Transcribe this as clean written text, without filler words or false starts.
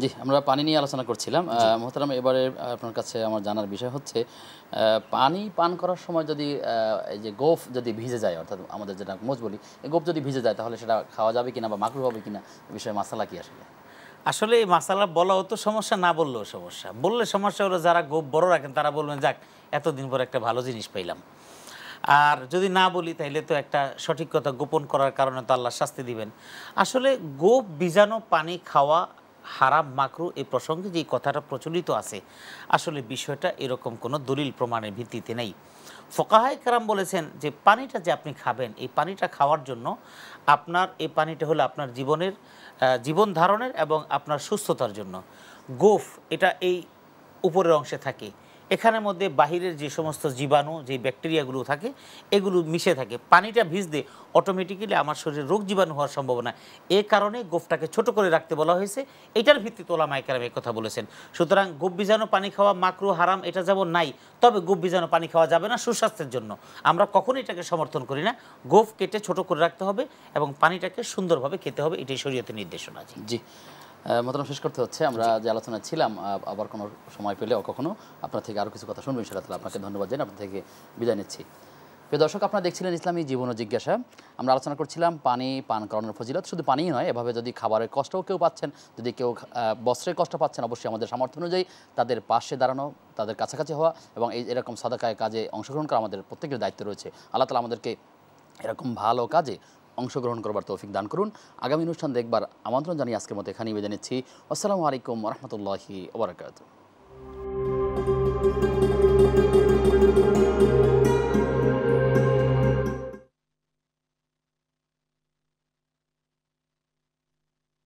জি, আমরা পানি নিয়ে আলোচনা করছিলাম। মোহতারাম, এবারে আপনার কাছে আমার জানার বিষয় হচ্ছে পানি পান করার সময় যদি এই যে গোঁফ যদি ভিজে যায়, অর্থাৎ আমাদের যেটা মোচ বলি, এই গোঁফ যদি ভিজে যায় তাহলে সেটা খাওয়া যাবে কিনা বা মাকরুহ হবে কিনা, এ বিষয়ে মাসালা কি আসলে? আসলে এই মাসালা বলাও তো সমস্যা, না বললেও সমস্যা। বললে সমস্যা হলো যারা গোঁফ বড় রাখেন তারা বলবেন যাক এতদিন পর একটা ভালো জিনিস পাইলাম। আর যদি না বলি তাইলে তো একটা সঠিক কথা গোপন করার কারণে তো আল্লাহ শাস্তি দিবেন। আসলে গোঁফ ভিজানো পানি খাওয়া হারাম মাকরুহ এই প্রসঙ্গে যেই কথাটা প্রচলিত আছে, আসলে বিষয়টা এরকম কোনো দলিল প্রমাণের ভিত্তিতে নেই। ফুকাহায়ে কেরাম বলেছেন যে পানিটা যে আপনি খাবেন, এই পানিটা খাওয়ার জন্য আপনার এই পানিটা হলো আপনার জীবনের জীবন ধারণের এবং আপনার সুস্থতার জন্য। গোঁফ এটা এই উপরের অংশে থাকে, এখানের মধ্যে বাহিরের যে সমস্ত জীবাণু, যে ব্যাকটেরিয়াগুলো থাকে এগুলো মিশে থাকে। পানিটা ভিজলে অটোমেটিক্যালি আমার শরীরে রোগ জীবাণু হওয়ার সম্ভাবনা, এ কারণে গোঁফটাকে ছোট করে রাখতে বলা হয়েছে। এটার ভিত্তিতে ওলামায়ে কেরাম এই কথা বলেছেন। সুতরাং গোঁফ ভিজানো পানি খাওয়া মাকরুহ হারাম এটা যেমন নাই, তবে গোঁফ ভিজানো পানি খাওয়া যাবে না সুস্বাস্থ্যের জন্য। আমরা কখনোই এটাকে সমর্থন করি না। গোঁফ কেটে ছোট করে রাখতে হবে এবং পানিটাকে সুন্দরভাবে খেতে হবে, এটাই শরীয়তের নির্দেশনা। জি, মোহতারাম, শেষ করতে হচ্ছে। আমরা যে আলোচনায় ছিলাম, আবার কোনো সময় পেলে কখনো আপনার থেকে আরও কিছু কথা শুনবেন ইনশাআল্লাহ তাআলা। আপনাকে ধন্যবাদ জানিয়ে আপনার থেকে বিদায় নিচ্ছি। প্রিয় দর্শক, আপনারা দেখছিলেন ইসলামী জীবন ও জিজ্ঞাসা। আমরা আলোচনা করছিলাম পানি পান করানোর ফজিলত। শুধু পানিই নয়, এভাবে যদি খাবারের কষ্টও কেউ পাচ্ছেন, যদি কেউ বস্ত্রের কষ্ট পাচ্ছেন, অবশ্যই আমাদের সামর্থ্য অনুযায়ী তাদের পাশে দাঁড়ানো, তাদের কাছাকাছি হওয়া এবং এরকম সাদাকায় কাজে অংশগ্রহণ করা আমাদের প্রত্যেকের দায়িত্ব রয়েছে। আল্লাহ তাআলা আমাদেরকে এরকম ভালো কাজে অংশগ্রহণ করবার তৌফিক দান করুন। আগামী অনুষ্ঠান দেখবার আমন্ত্রণ জানিয়ে আজকের মতো এখানেই বিদায় নিচ্ছি। আসসালামু আলাইকুম ওয়া রাহমাতুল্লাহি ওয়া বারাকাতুহু।